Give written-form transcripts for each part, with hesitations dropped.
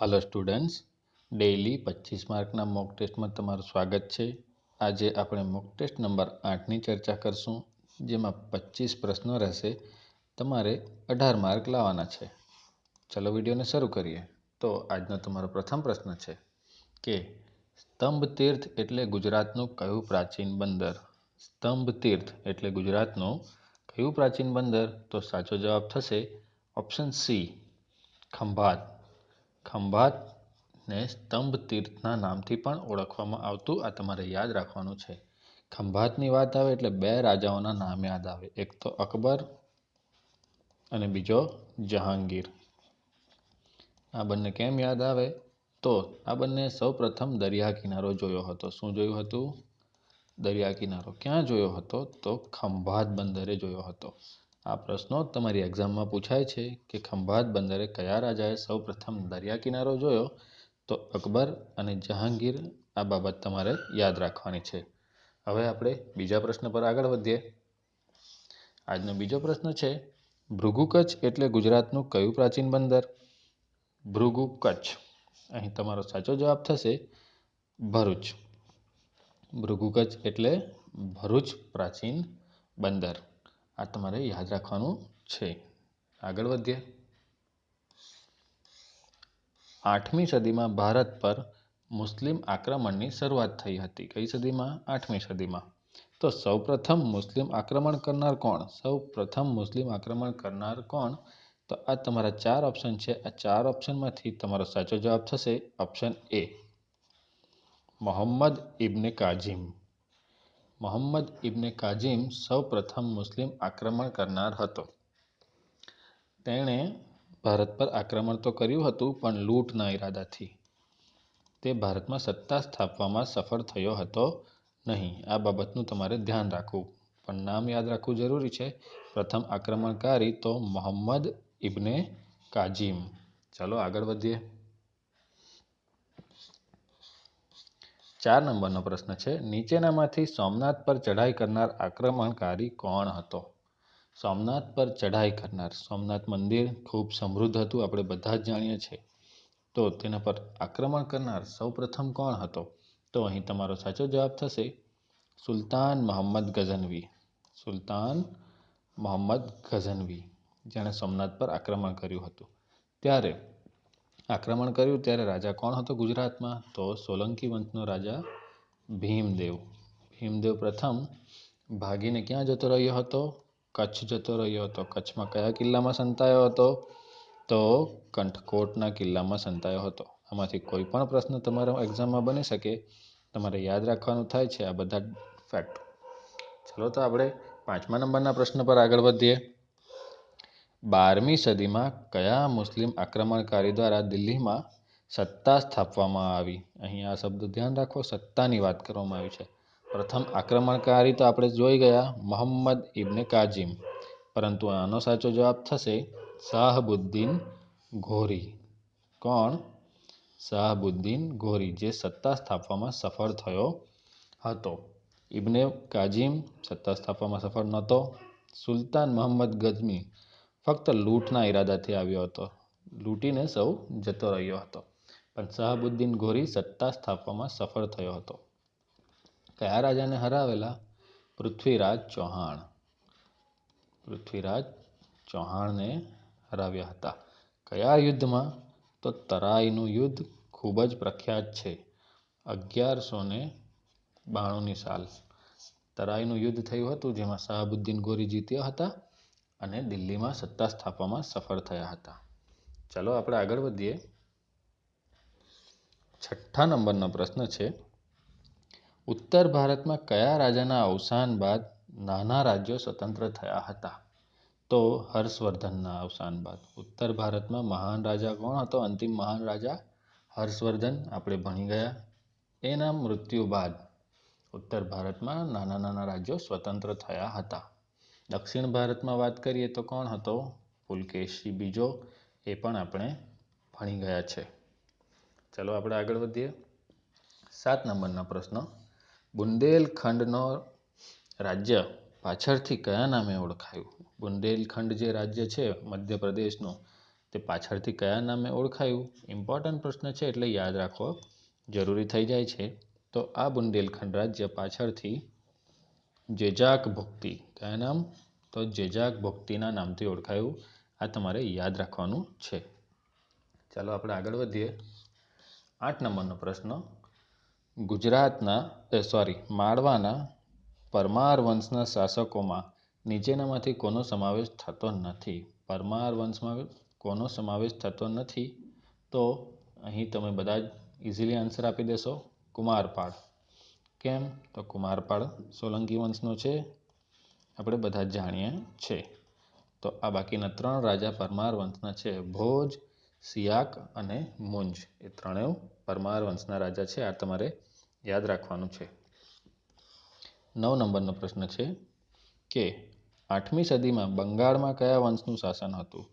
Hello students, daily 25 मार्कना mock test में तमारुं स्वागत है। आज આપણે मॉक टेस्ट नंबर 8 ની ચર્ચા કરશું, જેમાં 25 પ્રશ્નો રહેશે। તમારે 18 માર્ક લાવવાના છે। ચલો વિડિયોને શરૂ કરીએ। તો આજનો તમારો પ્રથમ પ્રશ્ન છે કે સ્તંભ તીર્થ એટલે ગુજરાતનું કયું પ્રાચીન બંદર? સ્તંભ તીર્થ એટલે ગુજરાતનું કયું પ્રાચીન બંદર? તો સાચો જવાબ થશે ઓપ્શન સી, ખંભાત। ખંભાતને સ્તંભ તીર્થના નામથી પણ ઓળખવામાં આવતું આ તમારે યાદ રાખવાનું છે। ખંભાતની વાત આવે એટલે બે રાજાઓના નામ યાદ આવે, એક તો અકબર અને બીજો જહાંગીર। આ બંને કેમ યાદ આવે? તો આ બંને સૌપ્રથમ દરિયા કિનારો જોયો હતો। શું જોયું હતું? દરિયા કિનારો। ક્યાં જોયો હતો? તો ખંભાત બંદરે જોયો હતો। આ પ્રશ્નો તમારી એક્ઝામમાં પૂછાય છે કે ખંભાત બંદરે કયા રાજાએ સૌપ્રથમ દરિયા કિનારો જોયો? તો અકબર અને જહાંગીર। આ બાબત તમારે યાદ રાખવાની છે। હવે આપણે બીજા પ્રશ્ન પર આગળ વધીએ। આજનો બીજો પ્રશ્ન છે ભૃગુ કચ્છ એટલે ગુજરાતનું કયું પ્રાચીન બંદર? ભૃગુ કચ્છ। અહીં તમારો સાચો જવાબ થશે ભરૂચ। ભૃગુ કચ્છ એટલે ભરૂચ પ્રાચીન બંદર। આ તમારે યાદ રાખવાનું છે। આગળ વધીએ। 8મી સદીમાં ભારત પર મુસ્લિમ આક્રમણની શરૂઆત થઈ હતી। કઈ સદીમાં? 8મી સદીમાં। તો સૌપ્રથમ મુસ્લિમ આક્રમણ કરનાર કોણ? સૌપ્રથમ મુસ્લિમ આક્રમણ કરનાર કોણ? તો આ તમારા 4 ઓપ્શન છે। આ 4 ઓપ્શનમાંથી તમારો સાચો જવાબ થશે ઓપ્શન એ, મોહમ્મદ ઇબ્ને કાઝિમ। મોહમ્મદ ઇબ્ને કાઝિમ સૌપ્રથમ મુસ્લિમ આક્રમણ કરનાર હતો। તેણે ભારત પર આક્રમણ તો કર્યું હતું, પણ લૂંટના ઈરાદાથી। તે ભારતમાં સત્તા સ્થાપવામાં સફળ થયો હતો નહીં। આ બાબતનું તમારે ધ્યાન રાખવું, પણ નામ યાદ રાખવું જરૂરી છે। પ્રથમ આક્રમણકારી તો મોહમ્મદ ઇબ્ને કાઝિમ। ચાલો આગળ વધીએ। 4 નંબરનો પ્રશ્ન છે નીચેનામાંથી સોમનાથ પર ચઢાઈ કરનાર આક્રમણકારી કોણ હતો? સોમનાથ પર ચઢાઈ કરનાર, સોમનાથ મંદિર ખૂબ સમૃદ્ધ હતું, આપણે બધા જ જાણીએ છીએ। તો તેના પર આક્રમણ કરનાર સૌપ્રથમ કોણ હતો? તો અહીં તમારો સાચો જવાબ થશે સુલતાન મોહમ્મદ ગઝનવી। સુલતાન મોહમ્મદ ગઝનવી, જેણે સોમનાથ પર આક્રમણ કર્યું હતું। ત્યારે આક્રમણ કર્યું ત્યારે રાજા કોણ હતો ગુજરાતમાં? તો સોલંકી વંશનો રાજા ભીમદેવ। ભીમદેવ પ્રથમ ભાગીને ક્યાં જતો રહ્યો હતો? કચ્છ જતો રહ્યો હતો। કચ્છમાં કયા કિલ્લામાં સંતાયો હતો? તો કંઠકોટના કિલ્લામાં સંતાયો હતો। આમાંથી કોઈ પણ પ્રશ્ન તમારા એક્ઝામમાં બની શકે, તમારે યાદ રાખવાનું થાય છે આ બધા ફેક્ટ। ચલો તો આપણે 5મા નંબરના પ્રશ્ન પર આગળ વધીએ। 12મી સદીમાં કયા મુસ્લિમ આક્રમણકારી દ્વારા દિલ્હીમાં સત્તા સ્થાપવામાં આવી? અહીં આ શબ્દ ધ્યાન રાખો, સત્તાની વાત કરવામાં આવી છે। પ્રથમ આક્રમણકારી તો આપણે જોઈ ગયા મોહમ્મદ ઇબ્ને કાઝિમ, પરંતુ આનો સાચો જવાબ થશે શાહબુદ્દીન ઘોરી। કોણ? શાહબુદ્દીન ઘોરી, જે સત્તા સ્થાપવામાં સફળ થયો હતો। ઇબ્ને કાઝિમ સત્તા સ્થાપવામાં સફળ નહોતો। સુલતાન મોહમ્મદ ગઝની ફક્ત લૂંટના ઈરાદાથી આવ્યો હતો, લૂંટીને સૌ જતો રહ્યો હતો। પણ શાહબુદ્દીન ઘોરી સત્તા સ્થાપવામાં સફળ થયો હતો। કયા રાજાને હરાવેલા? પૃથ્વીરાજ ચૌહાણ। પૃથ્વીરાજ ચૌહાણને હરાવ્યા હતા। કયા યુદ્ધમાં? તો તરાઈનું યુદ્ધ ખૂબ જ પ્રખ્યાત છે। 1192ની સાલ તરાઈનું યુદ્ધ થયું હતું, જેમાં શાહબુદ્દીન ઘોરી જીત્યા હતા અને દિલ્હીમાં સત્તા સ્થાપવામાં સફળ થયા હતા। ચલો આપણે આગળ વધીએ। 6ઠ્ઠા નંબરનો પ્રશ્ન છે ઉત્તર ભારતમાં કયા રાજાના અવસાન બાદ નાના રાજ્યો સ્વતંત્ર થયા હતા? તો હર્ષવર્ધનના અવસાન બાદ। ઉત્તર ભારતમાં મહાન રાજા કોણ હતો? અંતિમ મહાન રાજા હર્ષવર્ધન, આપણે ભણી ગયા। એના મૃત્યુ બાદ ઉત્તર ભારતમાં નાના નાના રાજ્યો સ્વતંત્ર થયા હતા। દક્ષિણ ભારતમાં વાત કરીએ તો કોણ હતો? પુલકેશી બીજો, એ પણ આપણે ભણી ગયા છે। ચલો આપણે આગળ વધીએ। 7 નંબરના પ્રશ્ન બુંદેલખંડનો રાજ્ય પાછળથી કયા નામે ઓળખાયું? બુંદેલખંડ જે રાજ્ય છે મધ્યપ્રદેશનું, તે પાછળથી કયા નામે ઓળખાયું? ઇમ્પોર્ટન્ટ પ્રશ્ન છે એટલે યાદ રાખવો જરૂરી થઈ જાય છે. તો આ બુંદેલખંડ રાજ્ય પાછળથી જેજાક ભુક્તિ, કયા નામ? તો જેજાક ભુક્તિના નામથી ઓળખાયું. આ તમારે યાદ રાખવાનું છે. ચાલો આપણે આગળ વધીએ. 8 નંબરનો પ્રશ્ન, માળવાના પરમાર વંશના શાસકોમાં નીચેનામાંથી કોનો સમાવેશ થતો નથી? પરમાર વંશમાં કોનો સમાવેશ થતો નથી? તો અહીં તમે બધા જ ઇઝીલી આન્સર આપી દેશો. કુમારપાળ. કેમ? તો કુમારપાળ સોલંકી વંશનો છે, આપણે બધા જ જાણીએ છે. તો આ બાકીના 3 રાજા પરમાર વંશના છે. ભોજ, સિયાક અને મુંજ, એ ત્રણેય પરમાર વંશના રાજા છે. આ તમારે યાદ રાખવાનું છે. 9 નંબરનો પ્રશ્ન છે કે 8મી સદીમાં બંગાળમાં કયા વંશનું શાસન હતું?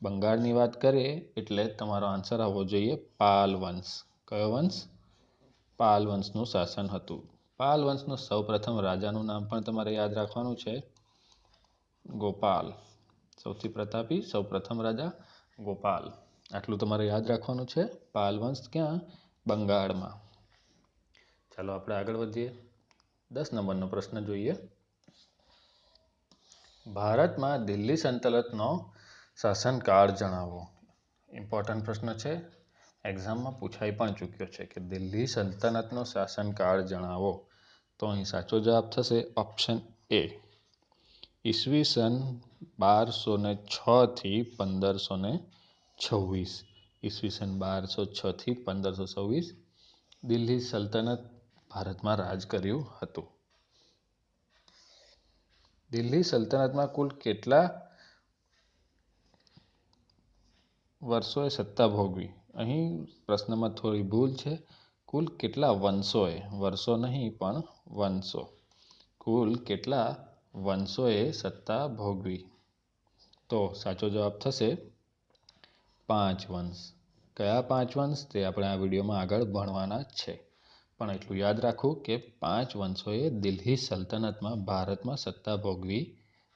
બંગાળની વાત કરીએ એટલે તમારો આન્સર આવવો જોઈએ પાલ વંશ. કયો વંશ? પાલ વંશનું શાસન હતું. પાલ વંશનો સૌપ્રથમ રાજાનું નામ પણ તમારે યાદ રાખવાનું છે, ગોપાલ. સૌથી પ્રતાપી સૌપ્રથમ રાજા ગોપાલ. આટલું તમારે યાદ રાખવાનું છે. પાલ વંશ ક્યાં? બંગાળમાં. ચાલો આપણે આગળ વધીએ. 10 નંબરનો પ્રશ્ન જોઈએ. ભારતમાં દિલ્હી સલ્તનતનો શાસનકાળ જણાવો. ઇમ્પોર્ટન્ટ પ્રશ્ન છે, એક્ઝામમાં પૂછાઈ પણ ચૂક્યો છે કે દિલ્હી સલ્તનતનો શાસનકાળ જણાવો. તો અહીં સાચો જવાબ થશે ઓપ્શન એ, ઈસવીસન 1206 થી 1526. ઈસવીસન 1206 થી 1526 દિલ્હી સલ્તનત ભારતમાં રાજ કર્યું હતું. દિલ્હી સલ્તનતમાં કુલ કેટલા વર્ષોએ સત્તા ભોગવી? અહીં પ્રશ્નમાં થોડી ભૂલ છે. કુલ કેટલા વંશોએ, વર્ષો નહીં પણ વંશો. કુલ કેટલા વંશોએ સત્તા ભોગવી? તો સાચો જવાબ થશે 5 વંશ. કયા 5 વંશ? તે આપણે આ વિડીયોમાં આગળ ભણવાના છે. પણ એટલું યાદ રાખવું કે 5 વંશોએ દિલ્હી સલ્તનતમાં ભારતમાં સત્તા ભોગવી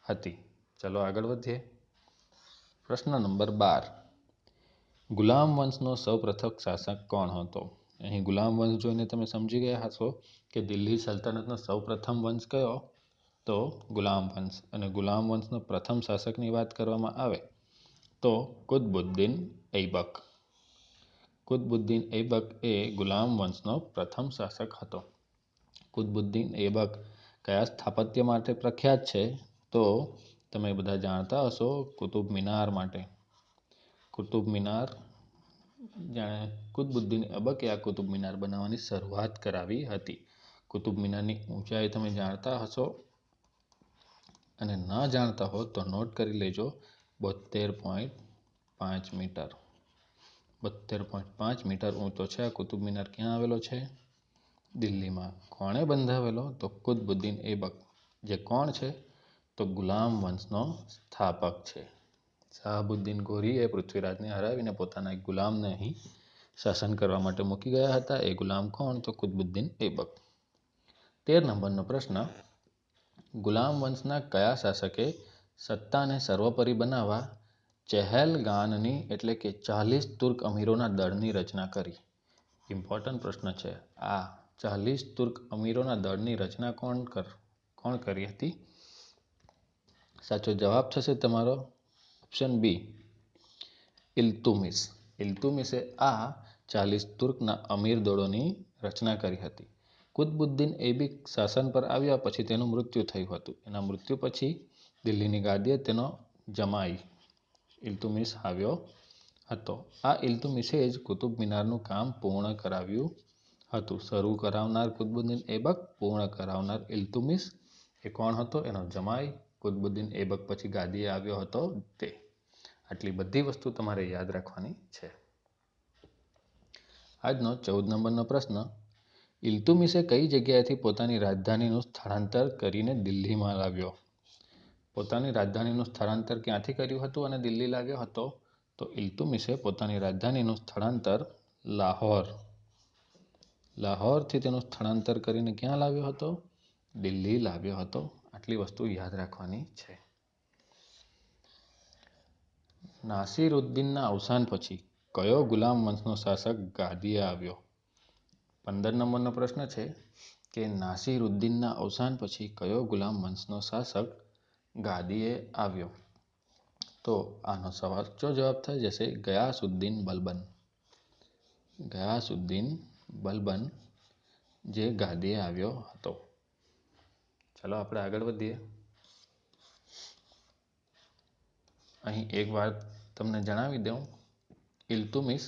હતી. ચલો આગળ વધીએ. પ્રશ્ન નંબર 12, ગુલામ વંશનો સૌપ્રથમ શાસક કોણ હતો? અહીં ગુલામ વંશ જોઈને તમે સમજી ગયા હશો કે દિલ્હી સલ્તનતનો સૌપ્રથમ વંશ કયો? તો ગુલામ વંશ. અને ગુલામ વંશનો પ્રથમ શાસકની વાત કરવામાં આવે તો કુતબુદ્દીન ઐબક. કુતબુદ્દીન ઐબક એ ગુલામ વંશનો પ્રથમ શાસક હતો. કુતબુદ્દીન ઐબક કયા સ્થાપત્ય માટે પ્રખ્યાત છે? તો તમે બધા જાણતા હશો કુતુબ મિનાર માટે. કુતુબ મિનાર, જાણે કુતબુદ્દીન ઐબકે આ કુતુબ મિનાર બનાવવાની શરૂઆત કરાવી હતી. કુતુબ મિનારની ઊંચાઈ તમે જાણતા હશો, અને ન જાણતા હો તો નોટ કરી લેજો, 72.5 મીટર. 72.5 મીટર ઊંચો છે આ કુતુબ મિનાર. ક્યાં આવેલો છે? દિલ્હીમાં. કોણે બંધાવેલો? તો કુતબુદ્દીન ઐબક. જે કોણ છે? તો ગુલામ વંશનો સ્થાપક છે. શાહબુદ્દીન ગોરીએ પૃથ્વીરાજને હરાવીને પોતાના એક ગુલામને અહીં શાસન કરવા માટે મૂકી ગયા હતા. એ ગુલામ કોણ? તો કુતબુદ્દીન ઐબક. 13 નંબરનો પ્રશ્ન, ગુલામ વંશના કયા શાસકે સત્તાને સર્વોપરી બનાવવા ચહેલગાનની એટલે કે 40 તુર્ક અમીરોના દળની રચના કરી? ઇમ્પોર્ટન્ટ પ્રશ્ન છે. આ 40 તુર્ક અમીરોના દળની રચના કોણ કરી હતી? સાચો જવાબ થશે તમારો ઓપ્શન બી, ઇલ્તુમિશ. ઇલ્તુમિશે આ 40 તુર્કના અમીર દળોની રચના કરી હતી. કુતબુદ્દીન ઐબક શાસન પર આવ્યા પછી તેનું મૃત્યુ થયું હતું. એના મૃત્યુ પછી દિલ્હીની ગાદીએ તેનો જમાઈ ઇલ્તુમિશ આવ્યો હતો. આ ઇલ્તુમિશે જ કુતુબ મિનારનું કામ પૂર્ણ કરાવ્યું હતું. શરૂ કરાવનાર કુતબુદ્દીન ઐબક, પૂર્ણ કરાવનાર ઇલ્તુમિશ. એ કોણ હતો? એનો જમાઈ. કુતબુદ્દીન ઐબક પછી ગાદીએ આવ્યો હતો તે. આટલી બધી વસ્તુ તમારે યાદ રાખવાની છે. આજનો 14 નંબરનો પ્રશ્ન, ઇલ્તુમિશે કઈ જગ્યાએથી પોતાની રાજધાનીનું સ્થળાંતર કરીને દિલ્હીમાં લાવ્યો? પોતાની રાજધાનીનું સ્થળાંતર ક્યાંથી કર્યું હતું અને દિલ્હી લાવ્યો હતો? તો ઇલ્તુમિશે પોતાની રાજધાનીનું સ્થળાંતર લાહોરથી તેનું સ્થળાંતર કરીને ક્યાં લાવ્યો હતો? દિલ્હી લાવ્યો હતો. આટલી વસ્તુ યાદ રાખવાની છે. નાસિરુદ્દીનના અવસાન પછી કયો ગુલામ વંશનો શાસક ગાદીએ આવ્યો? 15 નંબરનો પ્રશ્ન છે કે નાસિરુદ્દીનના અવસાન પછી કયો ગુલામ વંશનો શાસક ગાદીએ આવ્યો? તો આનો સાચો જવાબ થઈ જશે ગયાસુદ્દીન બલબન. ગયાસુદ્દીન બલબન જે ગાદીએ આવ્યો હતો. ચાલો આપણે આગળ વધીએ. અહીં એક વાત તમને જણાવી દઉં. ઇલ્તુમિસ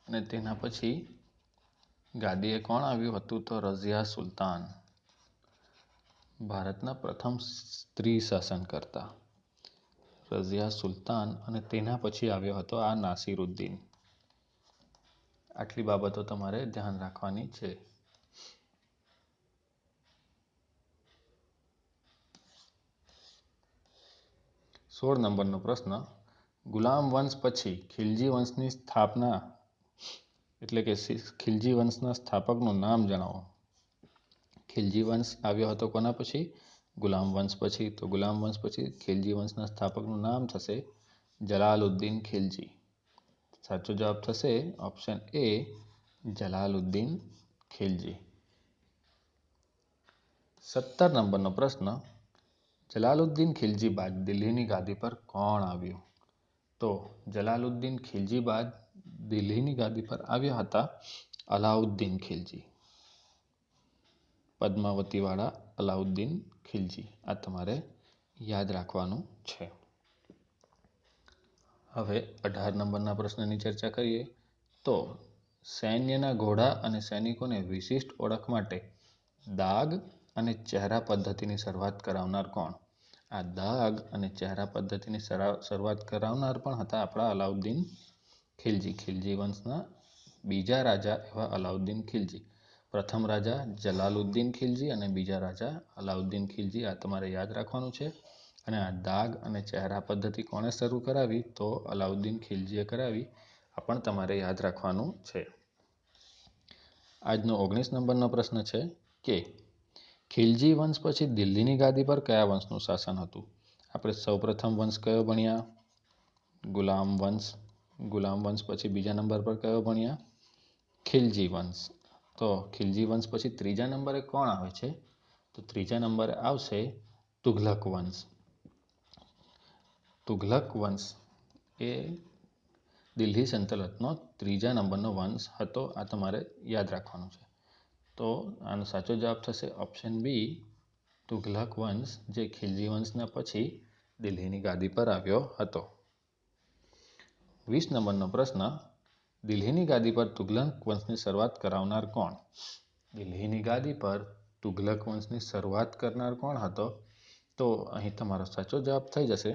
અને તેના પછી ગાદીએ કોણ આવ્યું હતું? તો રઝિયા સુલતાન, ભારતના પ્રથમ સ્ત્રી શાસનકર્તા રઝિયા સુલતાન, અને તેના પછી આવ્યો હતો આ નાસિરુદ્દીન. આટલી બાબતો તમારે ધ્યાન રાખવાની છે. સોળ નંબરનો પ્રશ્ન, ગુલામ વંશ પછી ખિલજી વંશની સ્થાપના એટલે કે ખિલજી વંશના સ્થાપકનું નામ જણાવો. ખિલજી વંશ આવ્યો હતો કોના પછી? ગુલામ વંશ પછી. તો ગુલામ વંશ પછી ખિલજી વંશના સ્થાપકનું નામ થશે જલાલુદ્દીન ખિલજી. સાચો જવાબ થશે ઓપ્શન એ જલાલુદ્દીન ખિલજી. 17 નંબરનો પ્રશ્ન, જલાલુદ્દીન ખિલજી બાદ દિલ્હીની ગાદી પર કોણ આવ્યું? તો જલાલુદ્દીન ખિલજી બાદ દિલ્હીની ગાદી પર આવ્યા હતા અલાઉદ્દીન ખિલજી. પદ્માવતીવાળા અલાઉદ્દીન ખિલજી. આ તમારે યાદ રાખવાનું છે. હવે 18 નંબરના પ્રશ્નની ચર્ચા કરીએ. તો સૈન્યના ઘોડા અને સૈનિકોને વિશિષ્ટ ઓળખ માટે દાગ અને ચહેરા પદ્ધતિની શરૂઆત કરાવનાર કોણ? આ દાગ અને ચહેરા પદ્ધતિની શરૂઆત કરાવનાર પણ હતા આપણા અલાઉદ્દીન ખિલજી. ખિલજી વંશના બીજા રાજા એવા અલાઉદ્દીન ખિલજી. પ્રથમ રાજા જલાલુદ્દીન ખિલજી અને બીજા રાજા અલાઉદ્દીન ખિલજી. આ તમારે યાદ રાખવાનું છે. અને આ દાગ અને ચહેરા પદ્ધતિ કોણે શરૂ કરાવી? તો અલાઉદ્દીન ખિલજીએ કરાવી. આ પણ તમારે યાદ રાખવાનું છે. આજનો 19 નંબરનો પ્રશ્ન છે કે ખિલજી વંશ પછી દિલ્હીની ગાદી પર કયા વંશનું શાસન હતું? આપણે સૌપ્રથમ વંશ કયો ભણ્યા? ગુલામ વંશ. ગુલામ વંશ પછી બીજા નંબર પર કયો ભણ્યા? ખિલજી વંશ. તો ખિલજી વંશ પછી ત્રીજા નંબરે કોણ આવે છે? તો ત્રીજા નંબરે આવશે તુઘલક વંશ. તુઘલક વંશ એ દિલ્હી સલ્તનતનો ત્રીજા નંબરનો વંશ હતો. આ તમારે યાદ રાખવાનું છે. તો આનો સાચો જવાબ થશે ઓપ્શન બી તુઘલક વંશ, જે ખિલજી વંશના પછી દિલ્હીની ગાદી પર આવ્યો હતો. 20 નંબરનો પ્રશ્ન, દિલ્હીની ગાદી પર તુઘલક વંશની શરૂઆત કરાવનાર કોણ? દિલ્હીની ગાદી પર તુઘલક વંશની શરૂઆત કરનાર કોણ હતો? તો અહીં તમારો સાચો જવાબ થઈ જશે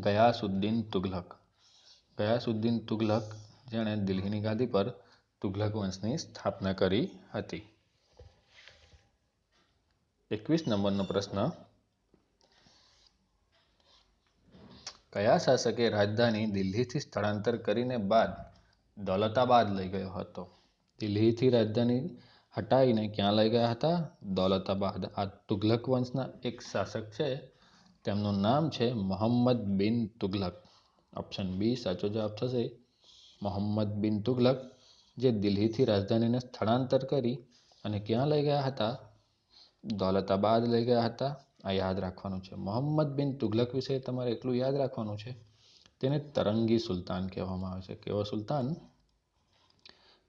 ગયાસુદ્દીન તુઘલક. ગયાસુદ્દીન તુઘલક, જેણે દિલ્હીની ગાદી પર તુઘલક વંશની સ્થાપના કરી હતી. 21 નંબરનો પ્રશ્ન, કયા શાસકે રાજધાની દિલ્હીથી સ્થળાંતર કરીને બાદ દૌલતાબાદ લઈ ગયો હતો? દિલ્હીથી રાજધાની હટાવીને ક્યાં લઈ ગયા હતા? દૌલતાબાદ. આ તુઘલક વંશના એક શાસક છે, તેમનું નામ છે મોહમ્મદ બિન તુઘલક. ઓપ્શન બી સાચો જવાબ થશે મોહમ્મદ બિન તુઘલક, જે દિલ્હીથી રાજધાનીને સ્થળાંતર કરી અને ક્યાં લઈ ગયા હતા? દૌલતાબાદ લઈ ગયા હતા. આ યાદ રાખવાનું છે. મોહમ્મદ બિન તુઘલક વિશે તમારે એટલું યાદ રાખવાનું છે, તેને તરંગી સુલતાન કહેવામાં આવે છે. કેવો સુલતાન?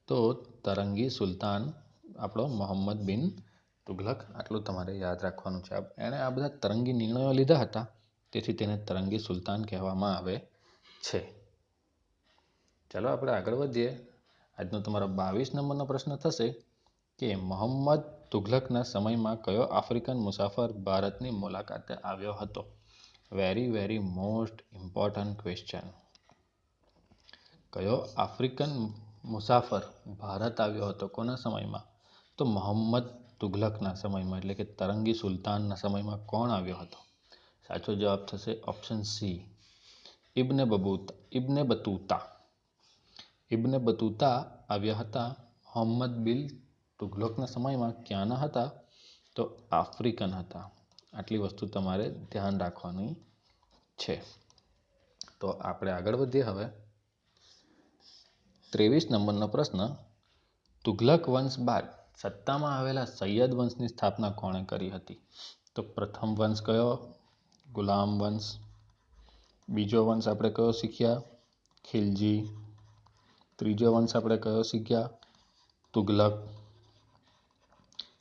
તો તરંગી સુલતાન આપણો મોહમ્મદ બિન તુઘલક. આટલું તમારે યાદ રાખવાનું છે. એણે આ બધા તરંગી નિર્ણયો લીધા હતા, તેથી તેને તરંગી સુલતાન કહેવામાં આવે છે. ચાલો આપણે આગળ વધીએ. આજનો તમારો 22 નંબરનો પ્રશ્ન થશે કે મોહમ્મદ તુઘલકના સમયમાં કયો આફ્રિકન મુસાફર ભારતની મુલાકાતે આવ્યો હતો? Very most important question. કયો આફ્રિકન મુસાફર ભારત આવ્યો હતો? કોના સમયમાં? તો મોહમ્મદ તુઘલકના સમયમાં, એટલે કે તરંગી સુલતાનના સમયમાં કોણ આવ્યો હતો? સાચો જવાબ થશે ઓપ્શન સી ઇબ્ને બતુતા. ઇબ્ને બતુતા આવ્યા હતા મોહમ્મદ બિન તુઘલકના સમયમાં. ક્યાંના હતા? તો આફ્રિકન હતા. આટલી વસ્તુ તમારે ધ્યાન રાખવાની છે. તો આપણે આગળ વધીએ હવે. 23 નંબરનો પ્રશ્ન. તુઘલક વંશ બાદ સત્તામાં આવેલા સૈયદ વંશની સ્થાપના કોણે કરી હતી? તો પ્રથમ વંશ કયો? ગુલામ વંશ. બીજો વંશ આપણે કયો શીખ્યા? ખિલજી. ત્રીજો વંશ આપણે કયો શીખ્યા? તુઘલક.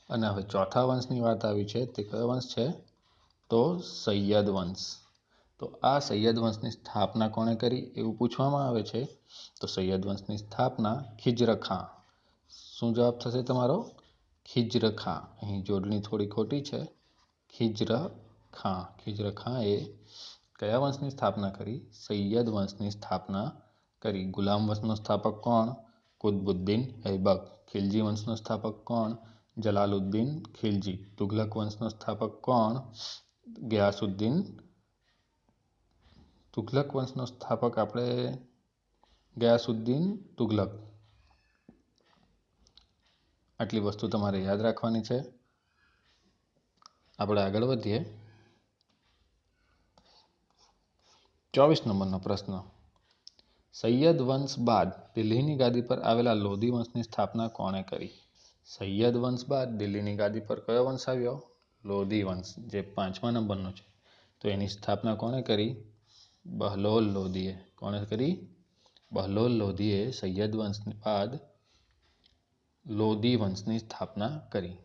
અને હવે ચોથા વંશની વાત આવી છે, તે કયો વંશ છે? તો સૈયદ વંશ. તો આ સૈયદ વંશની સ્થાપના કોણે કરી એવું પૂછવામાં આવે છે. તો સૈયદ વંશની સ્થાપના ખિજ્ર ખાં. શું જવાબ થશે તમારો? ખિજ્ર ખાં. અહીં જોડણી થોડી ખોટી છે. ખિજ્ર ખાં. ખિજ્ર ખાં એ કયા વંશની સ્થાપના કરી? સૈયદ વંશની સ્થાપના કરી. ગુલામ વંશનો સ્થાપક કોણ? કુતબુદ્દીન ઐબક. ખિલજી વંશનો સ્થાપક કોણ? જલાલુદ્દીન ખિલજી. તુઘલક વંશનો સ્થાપક કોણ? ગયાસુદ્દીન. તુઘલક વંશનો સ્થાપક આપણે ગયાસુદ્દીન તુઘલક. આટલી વસ્તુ તમારે યાદ રાખવાની છે. આપણે આગળ વધીએ. 24 નંબરનો પ્રશ્ન. સૈયદ વંશ બાદ દિલ્હીની ગાદી પર આવેલા લોધી વંશની સ્થાપના કોણે કરી? સૈયદ વંશ બાદ દિલ્હીની ગાદી પર કયો વંશ આવ્યો? લોધી વંશ, જે 5મા નંબરનો છે. તો એની સ્થાપના કોણે કરી? બહલોલ લોધીએ. કોણે કરી? બહલોલ લોધીએ સૈયદ વંશ બાદ લોધી વંશની સ્થાપના કરી.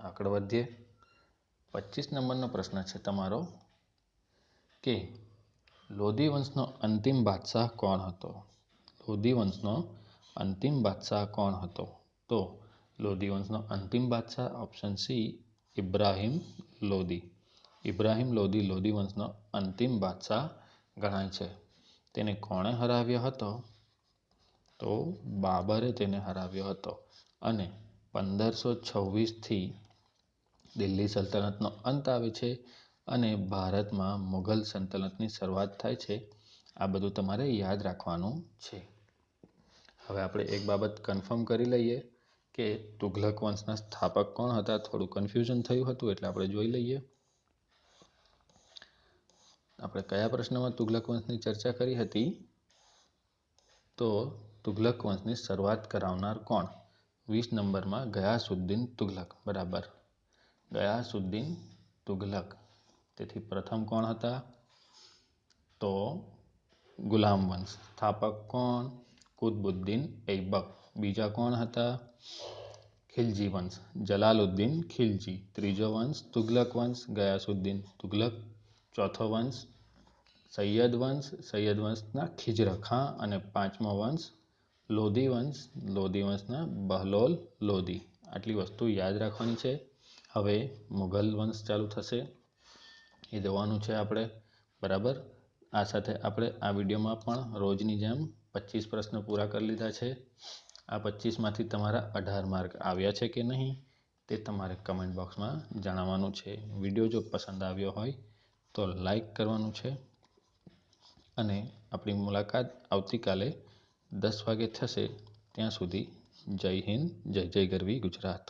આગળ વધીએ. 25 નંબરનો પ્રશ્ન છે તમારો કે લોધી વંશનો અંતિમ બાદશાહ કોણ હતો? લોધી વંશનો અંતિમ બાદશાહ કોણ હતો? તો લોધી વંશનો અંતિમ બાદશાહ ઓપ્શન સી ઇબ્રાહિમ લોધી. ઇબ્રાહિમ લોધી લોધી વંશનો અંતિમ બાદશાહ ગણાય છે. તેને કોણે હરાવ્યો હતો? તો બાબરે તેને હરાવ્યો હતો. અને 1526થી દિલ્હી સલ્તનતનો અંત આવે છે અને ભારતમાં મુઘલ સલ્તનતની શરૂઆત થાય છે. આ બધું તમારે યાદ રાખવાનું છે. હવે આપણે એક બાબત કન્ફર્મ કરી લઈએ કે તુઘલક વંશના સ્થાપક કોણ હતા. થોડું કન્ફ્યુઝન થયું હતું એટલે આપણે જોઈ લઈએ. આપણે કયા પ્રશ્નમાં તુઘલક વંશની ચર્ચા કરી હતી? તો તુઘલક વંશની શરૂઆત કરાવનાર કોણ? 20 નંબરમાં ગયાસુદ્દીન તુઘલક. બરાબર, ગયાસુદ્દીન તુઘલક. તેથી પ્રથમ કોણ હતા? તો ગુલામ વંશ. સ્થાપક કોણ? કુતબુદ્દીન ઐબક. બીજા કોણ હતા? ખિલજી વંશ, જલાલુદ્દીન ખિલજી. ત્રીજો વંશ તુઘલક વંશ, ગયાસુદ્દીન તુઘલક. ચોથો વંશ સૈયદ વંશ, સૈયદ વંશના ખિજ્ર ખાં. અને 5મો વંશ લોધી વંશ, લોધી વંશના બહલોલ લોધી. આટલી વસ્તુ યાદ રાખવાની છે. હવે મુઘલ વંશ ચાલુ થશે એ જોવાનું છે આપણે. બરાબર. આ સાથે આપણે આ વિડીયોમાં પણ રોજની જેમ 25 પ્રશ્ન પૂરા કરી લીધા છે. આ 25માંથી તમારા 18 માર્ક આવ્યા છે કે નહીં તે તમારે કમેન્ટ બોક્સમાં જણાવવાનું છે. વિડીયો જો પસંદ આવ્યો હોય તો લાઈક કરવાનું છે. અને આપણી મુલાકાત આવતીકાલે 10 વાગે થશે. ત્યાં સુધી જય હિન્દ, જય જય ગરવી ગુજરાત.